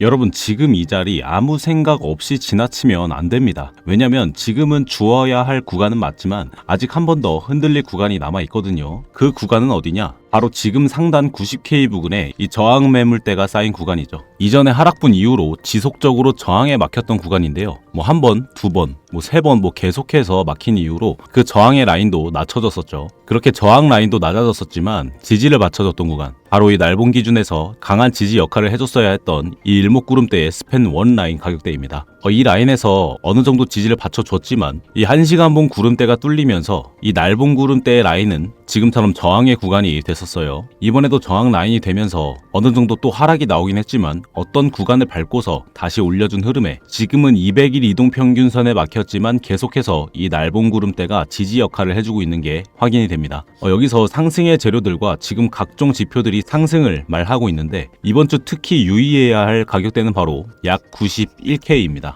여러분, 지금 이 자리 아무 생각 없이 지나치면 안 됩니다. 왜냐면 지금은 주어야 할 구간은 맞지만 아직 한 번 더 흔들릴 구간이 남아 있거든요. 그 구간은 어디냐? 바로 지금 상단 90K 부근에 이 저항 매물대가 쌓인 구간이죠. 이전에 하락분 이후로 지속적으로 저항에 막혔던 구간인데요. 뭐 한 번, 두 번, 뭐 세 번 계속해서 막힌 이후로 그 저항의 라인도 낮춰졌었죠. 그렇게 저항 라인도 낮아졌었지만 지지를 받쳐줬던 구간, 바로 이 날봉 기준에서 강한 지지 역할을 해줬어야 했던 이 일목구름대의 스팬 1 라인 가격대입니다. 이 라인에서 어느 정도 지지를 받쳐줬지만 이 1시간봉 구름대가 뚫리면서 이 날봉 구름대의 라인은 지금처럼 저항의 구간이 됐었어요. 이번에도 저항 라인이 되면서 어느 정도 또 하락이 나오긴 했지만 어떤 구간을 밟고서 다시 올려준 흐름에 지금은 200일 이동평균선에 막혔지만 계속해서 이 날봉 구름대가 지지 역할을 해주고 있는 게 확인이 됩니다. 여기서 상승의 재료들과 지금 각종 지표들이 상승을 말하고 있는데 이번 주 특히 유의해야 할 가격대는 바로 약 91K입니다.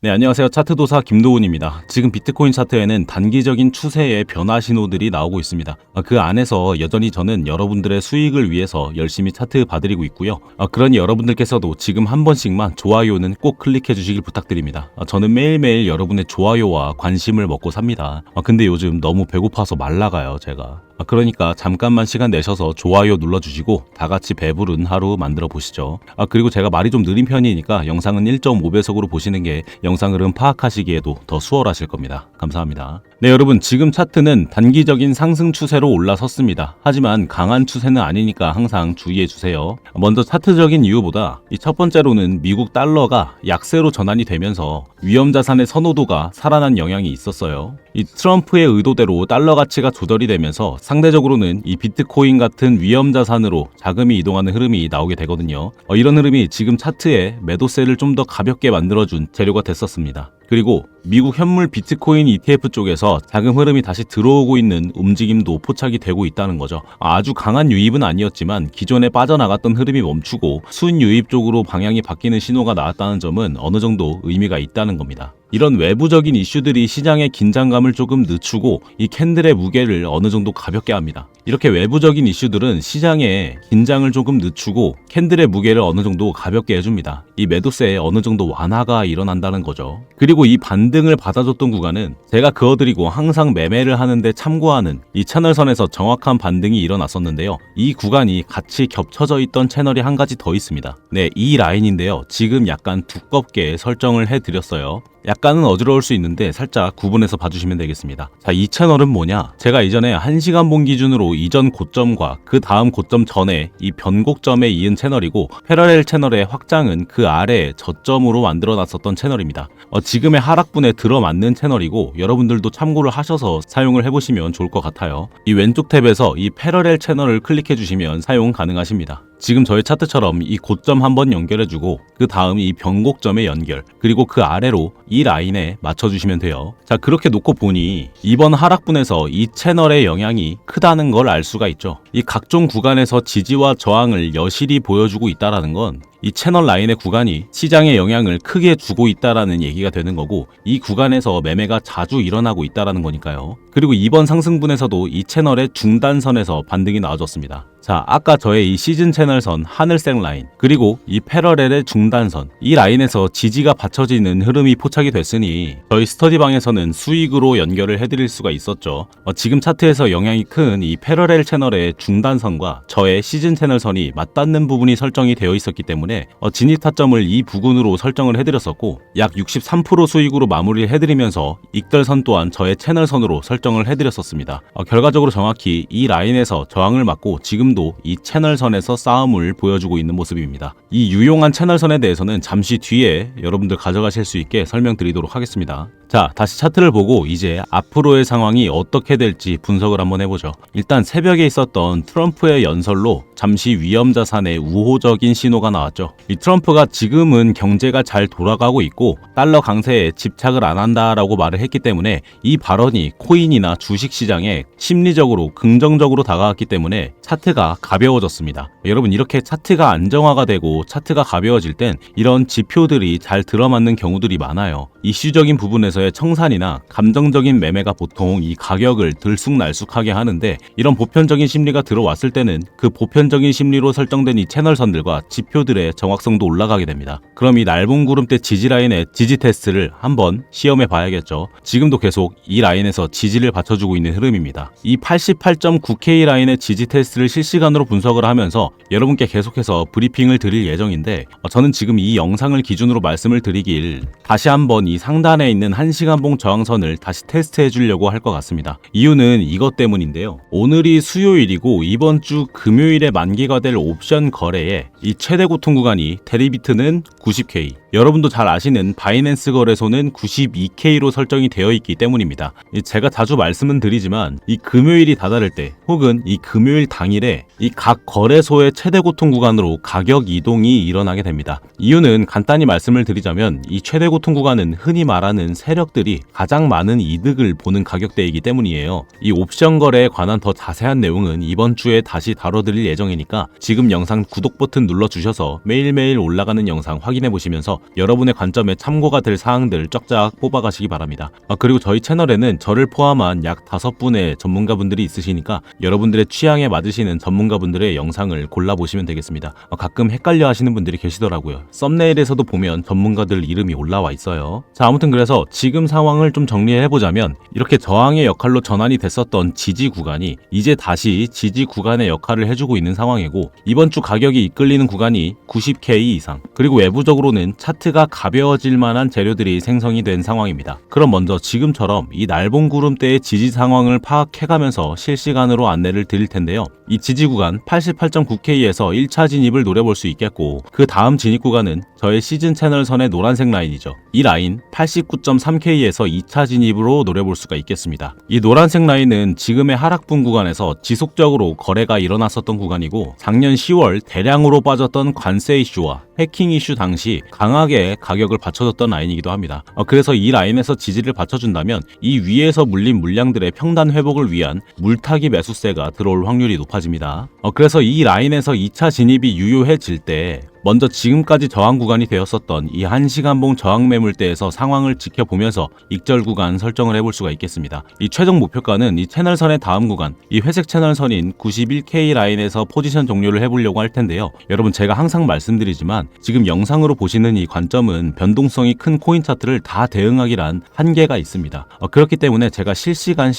네, 안녕하세요. 차트도사 김도훈입니다. 지금 비트코인 차트에는 단기적인 추세의 변화 신호들이 나오고 있습니다. 그 안에서 여전히 저는 여러분들의 수익을 위해서 열심히 차트 봐드리고 있고요. 그러니 여러분들께서도 지금 한 번씩만 좋아요는 꼭 클릭해 주시길 부탁드립니다. 저는 매일매일 여러분의 좋아요와 관심을 먹고 삽니다. 근데 요즘 너무 배고파서 말라가요, 제가. 그러니까 잠깐만 시간 내셔서 좋아요 눌러주시고 다 같이 배부른 하루 만들어 보시죠. 그리고 제가 말이 좀 느린 편이니까 영상은 1.5배속으로 보시는 게 영상 흐름 파악하시기에도 더 수월하실 겁니다. 감사합니다. 네, 여러분, 지금 차트는 단기적인 상승 추세로 올라섰습니다. 하지만 강한 추세는 아니니까 항상 주의해 주세요. 먼저 차트적인 이유보다 이 첫 번째로는 미국 달러가 약세로 전환이 되면서 위험자산의 선호도가 살아난 영향이 있었어요. 이 트럼프의 의도대로 달러 가치가 조절이 되면서 상대적으로는 이 비트코인 같은 위험자산으로 자금이 이동하는 흐름이 나오게 되거든요. 이런 흐름이 지금 차트에 매도세를 좀 더 가볍게 만들어준 재료가 됐었습니다. 그리고 미국 현물 비트코인 ETF 쪽에서 자금 흐름이 다시 들어오고 있는 움직임도 포착이 되고 있다는 거죠. 아주 강한 유입은 아니었지만 기존에 빠져나갔던 흐름이 멈추고 순유입 쪽으로 방향이 바뀌는 신호가 나왔다는 점은 어느 정도 의미가 있다는 겁니다. 이런 외부적인 이슈들이 시장의 긴장감을 조금 늦추고 이 캔들의 무게를 어느 정도 가볍게 합니다. 이렇게 외부적인 이슈들은 시장의 긴장을 조금 늦추고 캔들의 무게를 어느 정도 가볍게 해줍니다. 이 매도세에 어느 정도 완화가 일어난다는 거죠. 그리고 이 반등을 받아줬던 구간은 제가 그어드리고 항상 매매를 하는데 참고하는 이 채널선에서 정확한 반등이 일어났었는데요. 이 구간이 같이 겹쳐져 있던 채널이 한 가지 더 있습니다. 네, 이 라인인데요. 지금 약간 두껍게 설정을 해드렸어요. 약간은 어지러울 수 있는데 살짝 구분해서 봐주시면 되겠습니다. 자, 이 채널은 뭐냐? 제가 이전에 1시간봉 기준으로 이전 고점과 그 다음 고점 전에 이 변곡점에 이은 채널이고 패러렐 채널의 확장은 그 아래 저점으로 만들어놨었던 채널입니다. 지금의 하락분에 들어맞는 채널이고 여러분들도 참고를 하셔서 사용을 해보시면 좋을 것 같아요. 이 왼쪽 탭에서 이 패러렐 채널을 클릭해주시면 사용 가능하십니다. 지금 저의 차트처럼 이 고점 한번 연결해주고 그 다음 이 변곡점에 연결, 그리고 그 아래로 이 라인에 맞춰주시면 돼요. 자, 그렇게 놓고 보니 이번 하락분에서 이 채널의 영향이 크다는 걸 알 수가 있죠. 이 각종 구간에서 지지와 저항을 여실히 보여주고 있다는 건 이 채널 라인의 구간이 시장에 영향을 크게 주고 있다라는 얘기가 되는 거고 이 구간에서 매매가 자주 일어나고 있다라는 거니까요. 그리고 이번 상승분에서도 이 채널의 중단선에서 반등이 나와줬습니다. 자, 아까 저의 이 시즌 채널선 하늘색 라인, 그리고 이 패러렐의 중단선, 이 라인에서 지지가 받쳐지는 흐름이 포착이 됐으니 저희 스터디방에서는 수익으로 연결을 해드릴 수가 있었죠. 지금 차트에서 영향이 큰 이 패러렐 채널의 중단선과 저의 시즌 채널선이 맞닿는 부분이 설정이 되어 있었기 때문에 진입 타점을 이 부근으로 설정을 해드렸었고 약 63% 수익으로 마무리를 해드리면서 익절선 또한 저의 채널선으로 설정을 해드렸었습니다. 결과적으로 정확히 이 라인에서 저항을 맞고 지금도 이 채널선에서 싸움을 보여주고 있는 모습입니다. 이 유용한 채널선에 대해서는 잠시 뒤에 여러분들 가져가실 수 있게 설명드리도록 하겠습니다. 자, 다시 차트를 보고 이제 앞으로의 상황이 어떻게 될지 분석을 한번 해보죠. 일단 새벽에 있었던 트럼프의 연설로 잠시 위험자산의 우호적인 신호가 나왔죠. 있죠. 이 트럼프가 지금은 경제가 잘 돌아가고 있고 달러 강세에 집착을 안 한다라고 말을 했기 때문에 이 발언이 코인이나 주식시장에 심리적으로 긍정적으로 다가왔기 때문에 차트가 가벼워졌습니다. 여러분, 이렇게 차트가 안정화가 되고 차트가 가벼워질 땐 이런 지표들이 잘 들어맞는 경우들이 많아요. 이슈적인 부분에서의 청산이나 감정적인 매매가 보통 이 가격을 들쑥날쑥하게 하는데, 이런 보편적인 심리가 들어왔을 때는 그 보편적인 심리로 설정된 이 채널선들과 지표들의 정확성도 올라가게 됩니다. 그럼 이 넓은 구름대 지지라인의 지지 테스트를 한번 시험해 봐야겠죠. 지금도 계속 이 라인에서 지지를 받쳐주고 있는 흐름입니다. 이 88.9K 라인의 지지 테스트를 실시간으로 분석을 하면서 여러분께 계속해서 브리핑을 드릴 예정인데, 저는 지금 이 영상을 기준으로 말씀을 드리길 다시 한번 이 상단에 있는 1시간봉 저항선을 다시 테스트해 주려고 할 것 같습니다. 이유는 이것 때문인데요. 오늘이 수요일이고 이번 주 금요일에 만기가 될 옵션 거래에 이 최대 고통 구간이 데리비트는 90K, 여러분도 잘 아시는 바이낸스 거래소는 92K로 설정이 되어 있기 때문입니다. 제가 자주 말씀은 드리지만 이 금요일이 다다를 때 혹은 이 금요일 당일에 이 각 거래소의 최대 고통 구간으로 가격 이동이 일어나게 됩니다. 이유는 간단히 말씀을 드리자면 이 최대 고통 구간은 흔히 말하는 세력들이 가장 많은 이득을 보는 가격대이기 때문이에요. 이 옵션 거래에 관한 더 자세한 내용은 이번 주에 다시 다뤄드릴 예정이니까 지금 영상 구독 버튼 눌러주셔서 매일매일 올라가는 영상 확인해 보시면서 여러분의 관점에 참고가 될 사항들 쫙쫙 뽑아가시기 바랍니다. 그리고 저희 채널에는 저를 포함한 약 5분의 전문가분들이 있으시니까 여러분들의 취향에 맞으시는 전문가분들의 영상을 골라보시면 되겠습니다. 가끔 헷갈려 하시는 분들이 계시더라고요. 썸네일에서도 보면 전문가들 이름이 올라와 있어요. 자, 아무튼 그래서 지금 상황을 좀 정리해보자면 이렇게 저항의 역할로 전환이 됐었던 지지 구간이 이제 다시 지지 구간의 역할을 해주고 있는 상황이고, 이번 주 가격이 이끌리는 구간이 90K 이상, 그리고 외부적으로는 차트가 가벼워질 만한 재료들이 생성이 된 상황입니다. 그럼 먼저 지금처럼 이 날봉 구름대의 지지 상황을 파악해가면서 실시간으로 안내를 드릴 텐데요. 이 지지 구간 88.9K에서 1차 진입을 노려볼 수 있겠고, 그 다음 진입 구간은 저의 시즌 채널선의 노란색 라인이죠. 이 라인 89.3K에서 2차 진입으로 노려볼 수가 있겠습니다. 이 노란색 라인은 지금의 하락분 구간에서 지속적으로 거래가 일어났었던 구간이고, 작년 10월 대량으로 빠졌던 관세 이슈와 해킹 이슈 당시 강하게 가격을 받쳐줬던 라인이기도 합니다. 그래서 이 라인에서 지지를 받쳐준다면 이 위에서 물린 물량들의 평단 회복을 위한 물타기 매수세가 들어올 확률이 높아집니다. 그래서 이 라인에서 2차 진입이 유효해질 때 먼저 지금까지 저항 구간이 되었었던 이 1시간봉 저항 매물대에서 상황을 지켜보면서 익절 구간 설정을 해볼 수가 있겠습니다. 이 최종 목표가는 이 채널선의 다음 구간, 이 회색 채널선인 91K 라인에서 포지션 종료를 해보려고 할 텐데요. 여러분, 제가 항상 말씀드리지만 지금 영상으로 보시는 이 관점은 변동성이 큰 코인 차트를 다 대응하기란 한계가 있습니다. 그렇기 때문에 제가 실시간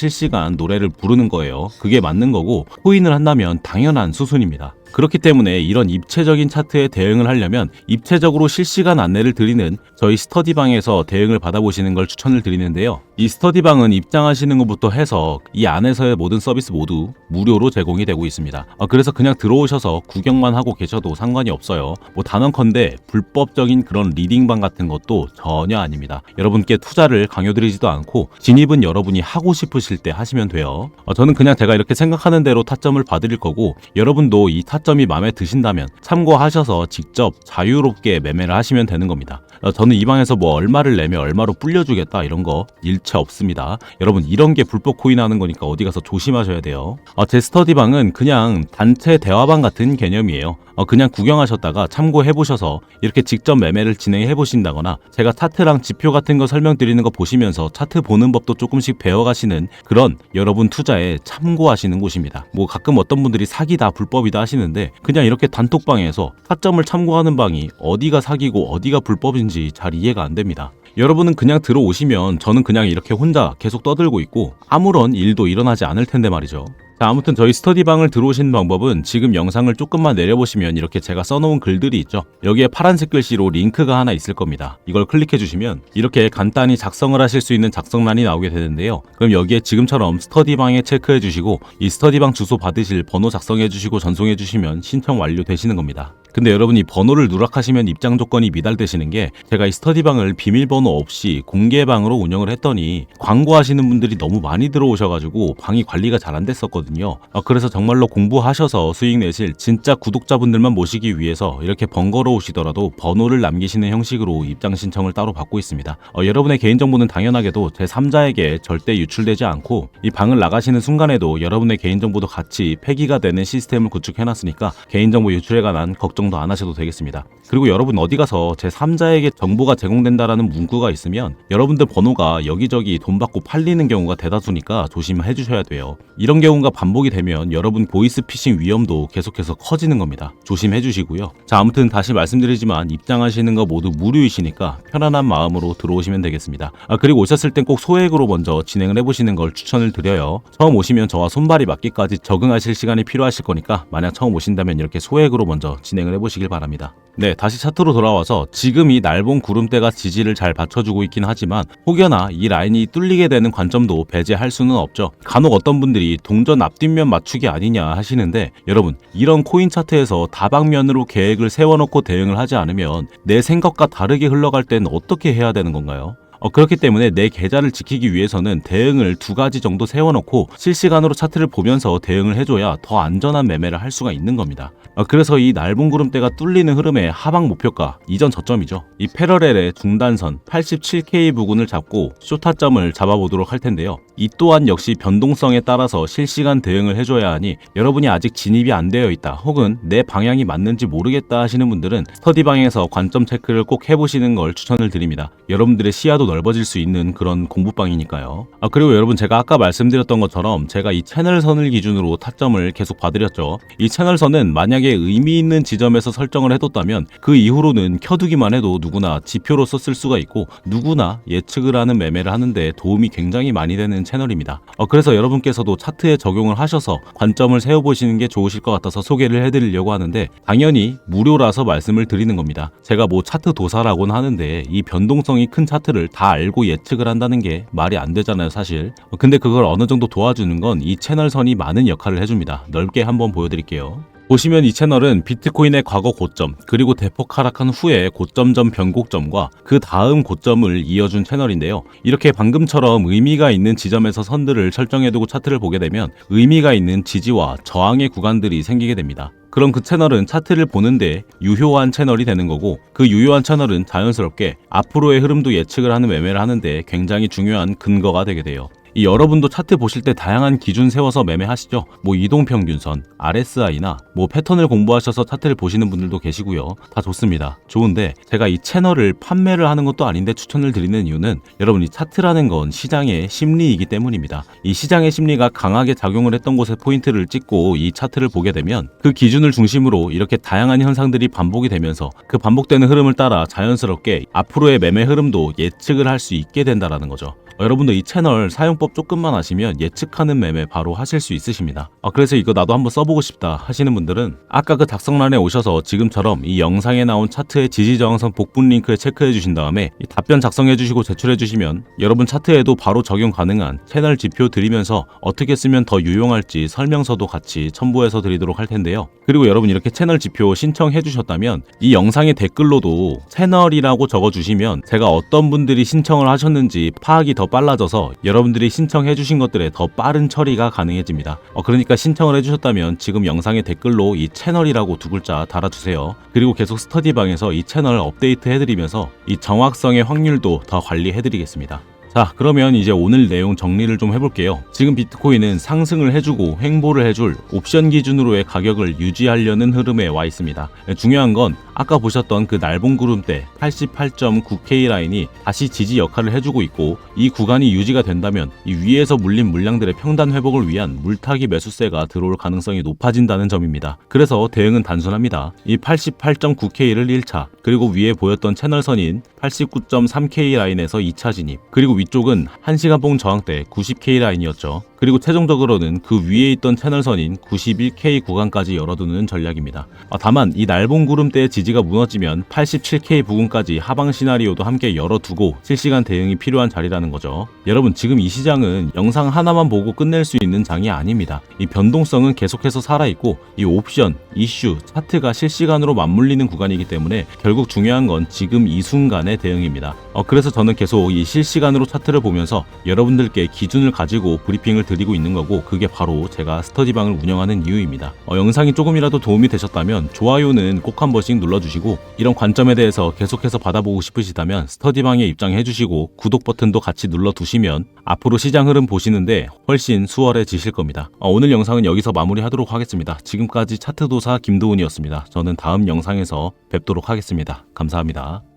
노래를 부르는 거예요. 그게 맞는 거고, 코인을 한다면 당연한 수순입니다. 그렇기 때문에 이런 입체적인 차트에 대응을 하려면 입체적으로 실시간 안내를 드리는 저희 스터디방에서 대응을 받아보시는 걸 추천을 드리는데요. 이 스터디방은 입장하시는 것부터 해서 이 안에서의 모든 서비스 모두 무료로 제공이 되고 있습니다. 그래서 그냥 들어오셔서 구경만 하고 계셔도 상관이 없어요. 단언컨대 불법적인 그런 리딩방 같은 것도 전혀 아닙니다. 여러분께 투자를 강요드리지도 않고 진입은 여러분이 하고 싶으실 때 하시면 돼요. 저는 그냥 제가 이렇게 생각하는 대로 타점을 봐드릴 거고, 여러분도 이 타점이 마음에 드신다면 참고하셔서 직접 자유롭게 매매를 하시면 되는 겁니다. 저는 이 방에서 뭐 얼마를 내면 얼마로 불려주겠다 이런 거 일체 없습니다. 여러분, 이런 게 불법 코인 하는 거니까 어디 가서 조심하셔야 돼요. 제 스터디방은 그냥 단체 대화방 같은 개념이에요. 그냥 구경하셨다가 참고해보셔서 이렇게 직접 매매를 진행해보신다거나 제가 차트랑 지표 같은 거 설명드리는 거 보시면서 차트 보는 법도 조금씩 배워가시는 그런 여러분 투자에 참고하시는 곳입니다. 가끔 어떤 분들이 사기다 불법이다 하시는데, 그냥 이렇게 단톡방에서 타점을 참고하는 방이 어디가 사기고 어디가 불법인지 잘 이해가 안 됩니다. 여러분은 그냥 들어오시면 저는 그냥 이렇게 혼자 계속 떠들고 있고 아무런 일도 일어나지 않을 텐데 말이죠. 자, 아무튼 저희 스터디방을 들어오시는 방법은 지금 영상을 조금만 내려보시면 이렇게 제가 써놓은 글들이 있죠. 여기에 파란색 글씨로 링크가 하나 있을 겁니다. 이걸 클릭해 주시면 이렇게 간단히 작성을 하실 수 있는 작성란이 나오게 되는데요. 그럼 여기에 지금처럼 스터디방에 체크해 주시고 이 스터디방 주소 받으실 번호 작성해 주시고 전송해 주시면 신청 완료되시는 겁니다. 근데 여러분이 번호를 누락하시면 입장 조건이 미달되시는 게, 제가 이 스터디방을 비밀번호 없이 공개방으로 운영을 했더니 광고하시는 분들이 너무 많이 들어오셔가지고 방이 관리가 잘 안 됐었거든요. 그래서 정말로 공부하셔서 수익 내실 진짜 구독자분들만 모시기 위해서 이렇게 번거로우시더라도 번호를 남기시는 형식으로 입장 신청을 따로 받고 있습니다. 여러분의 개인정보는 당연하게도 제3자에게 절대 유출되지 않고, 이 방을 나가시는 순간에도 여러분의 개인정보도 같이 폐기가 되는 시스템을 구축해놨으니까 개인정보 유출에 관한 걱정도 안 하셔도 되겠습니다. 그리고 여러분 어디 가서 제3자에게 정보가 제공된다라는 문구가 있으면 여러분들 번호가 여기저기 돈 받고 팔리는 경우가 대다수니까 조심해 주셔야 돼요. 이런 경우가 반복이 되면 여러분 보이스피싱 위험도 계속해서 커지는 겁니다. 조심해 주시고요. 자, 아무튼 다시 말씀드리지만 입장하시는 거 모두 무료이시니까 편안한 마음으로 들어오시면 되겠습니다. 그리고 오셨을 땐 꼭 소액으로 먼저 진행을 해보시는 걸 추천을 드려요. 처음 오시면 저와 손발이 맞기까지 적응하실 시간이 필요하실 거니까 만약 처음 오신다면 이렇게 소액으로 먼저 진행을 해보시길 바랍니다. 네, 다시 차트로 돌아와서 지금 이 날봉 구름대가 지지를 잘 받쳐주고 있긴 하지만 혹여나 이 라인이 뚫리게 되는 관점도 배제할 수는 없죠. 간혹 어떤 분들이 동전 앞뒷면 맞추기 아니냐 하시는데, 여러분 이런 코인 차트에서 다방면으로 계획을 세워놓고 대응을 하지 않으면 내 생각과 다르게 흘러갈 땐 어떻게 해야 되는 건가요? 그렇기 때문에 내 계좌를 지키기 위해서는 대응을 2가지 정도 세워놓고 실시간으로 차트를 보면서 대응을 해줘야 더 안전한 매매를 할 수가 있는 겁니다. 그래서 이 날봉 구름대가 뚫리는 흐름의 하방 목표가 이전 저점이죠. 이 패러렐의 중단선 87K 부근을 잡고 쇼타점을 잡아보도록 할 텐데요. 이 또한 역시 변동성에 따라서 실시간 대응을 해줘야 하니, 여러분이 아직 진입이 안 되어 있다 혹은 내 방향이 맞는지 모르겠다 하시는 분들은 스터디방에서 관점 체크를 꼭 해보시는 걸 추천을 드립니다. 여러분들의 시야도 넓어질 수 있는 그런 공부방이니까요. 그리고 여러분 제가 아까 말씀드렸던 것처럼 제가 이 채널선을 기준으로 타점을 계속 봐드렸죠. 이 채널선은 만약에 의미 있는 지점에서 설정을 해뒀다면 그 이후로는 켜두기만 해도 누구나 지표로서 쓸 수가 있고 누구나 예측을 하는 매매를 하는데 도움이 굉장히 많이 되는 채널입니다. 그래서 여러분께서도 차트에 적용을 하셔서 관점을 세워보시는 게 좋으실 것 같아서 소개를 해드리려고 하는데, 당연히 무료라서 말씀을 드리는 겁니다. 제가 뭐 차트 도사라고는 하는데 이 변동성이 큰 차트를 다 알고 예측을 한다는 게 말이 안 되잖아요, 사실. 근데 그걸 어느 정도 도와주는 건 이 채널선이 많은 역할을 해줍니다. 넓게 한번 보여드릴게요. 보시면 이 채널은 비트코인의 과거 고점, 그리고 대폭 하락한 후에 고점 전 변곡점과 그 다음 고점을 이어준 채널인데요. 이렇게 방금처럼 의미가 있는 지점에서 선들을 설정해두고 차트를 보게 되면 의미가 있는 지지와 저항의 구간들이 생기게 됩니다. 그럼 그 채널은 차트를 보는데 유효한 채널이 되는 거고, 그 유효한 채널은 자연스럽게 앞으로의 흐름도 예측을 하는 매매를 하는데 굉장히 중요한 근거가 되게 돼요. 이 여러분도 차트 보실 때 다양한 기준 세워서 매매하시죠. 뭐 이동평균선, RSI나 뭐 패턴을 공부하셔서 차트를 보시는 분들도 계시고요. 다 좋습니다. 좋은데 제가 이 채널을 판매를 하는 것도 아닌데 추천을 드리는 이유는, 여러분 이 차트라는 건 시장의 심리이기 때문입니다. 이 시장의 심리가 강하게 작용을 했던 곳에 포인트를 찍고 이 차트를 보게 되면 그 기준을 중심으로 이렇게 다양한 현상들이 반복이 되면서 그 반복되는 흐름을 따라 자연스럽게 앞으로의 매매 흐름도 예측을 할 수 있게 된다라는 거죠. 여러분도 이 채널 사용법 조금만 아시면 예측하는 매매 바로 하실 수 있으십니다. 그래서 이거 나도 한번 써보고 싶다 하시는 분들은 아까 그 작성란에 오셔서 지금처럼 이 영상에 나온 차트의 지지저항선 복분 링크에 체크해 주신 다음에 이 답변 작성해 주시고 제출해 주시면 여러분 차트에도 바로 적용 가능한 채널 지표 드리면서 어떻게 쓰면 더 유용할지 설명서도 같이 첨부해서 드리도록 할 텐데요. 그리고 여러분 이렇게 채널 지표 신청해 주셨다면 이 영상의 댓글로도 채널이라고 적어 주시면 제가 어떤 분들이 신청을 하셨는지 파악이 더 빨라져서 여러분들이 신청해 주신 것들에 더 빠른 처리가 가능해집니다. 그러니까 신청을 해주셨다면 지금 영상의 댓글로 이 채널이라고 2글자 달아주세요. 그리고 계속 스터디방에서 이 채널 업데이트 해드리면서 이 정확성의 확률도 더 관리해드리겠습니다. 자, 그러면 이제 오늘 내용 정리를 좀 해볼게요. 지금 비트코인은 상승을 해주고 횡보를 해줄 옵션 기준으로의 가격을 유지하려는 흐름에 와 있습니다. 중요한 건 아까 보셨던 그 날봉 구름대 88.9K 라인이 다시 지지 역할을 해주고 있고, 이 구간이 유지가 된다면 이 위에서 물린 물량들의 평단 회복을 위한 물타기 매수세가 들어올 가능성이 높아진다는 점입니다. 그래서 대응은 단순합니다. 이 88.9K를 1차, 그리고 위에 보였던 채널선인 89.3K 라인에서 2차 진입, 그리고 위쪽은 1시간봉 저항대 90K 라인이었죠. 그리고 최종적으로는 그 위에 있던 채널선인 91K 구간까지 열어두는 전략입니다. 다만 이 날봉 구름대의 지지가 무너지면 87K 부근까지 하방 시나리오도 함께 열어두고 실시간 대응이 필요한 자리라는 거죠. 여러분, 지금 이 시장은 영상 하나만 보고 끝낼 수 있는 장이 아닙니다. 이 변동성은 계속해서 살아있고 이 옵션, 이슈, 차트가 실시간으로 맞물리는 구간이기 때문에 결국 중요한 건 지금 이 순간의 대응입니다. 그래서 저는 계속 이 실시간으로 차트를 보면서 여러분들께 기준을 가지고 브리핑을 드리고 있는 거고, 그게 바로 제가 스터디방을 운영하는 이유입니다. 영상이 조금이라도 도움이 되셨다면 좋아요는 꼭 한 번씩 눌러주시고, 이런 관점에 대해서 계속해서 받아보고 싶으시다면 스터디방에 입장해주시고 구독 버튼도 같이 눌러두시면 앞으로 시장 흐름 보시는데 훨씬 수월해지실 겁니다. 오늘 영상은 여기서 마무리하도록 하겠습니다. 지금까지 차트도사 김도훈이었습니다. 저는 다음 영상에서 뵙도록 하겠습니다. 감사합니다.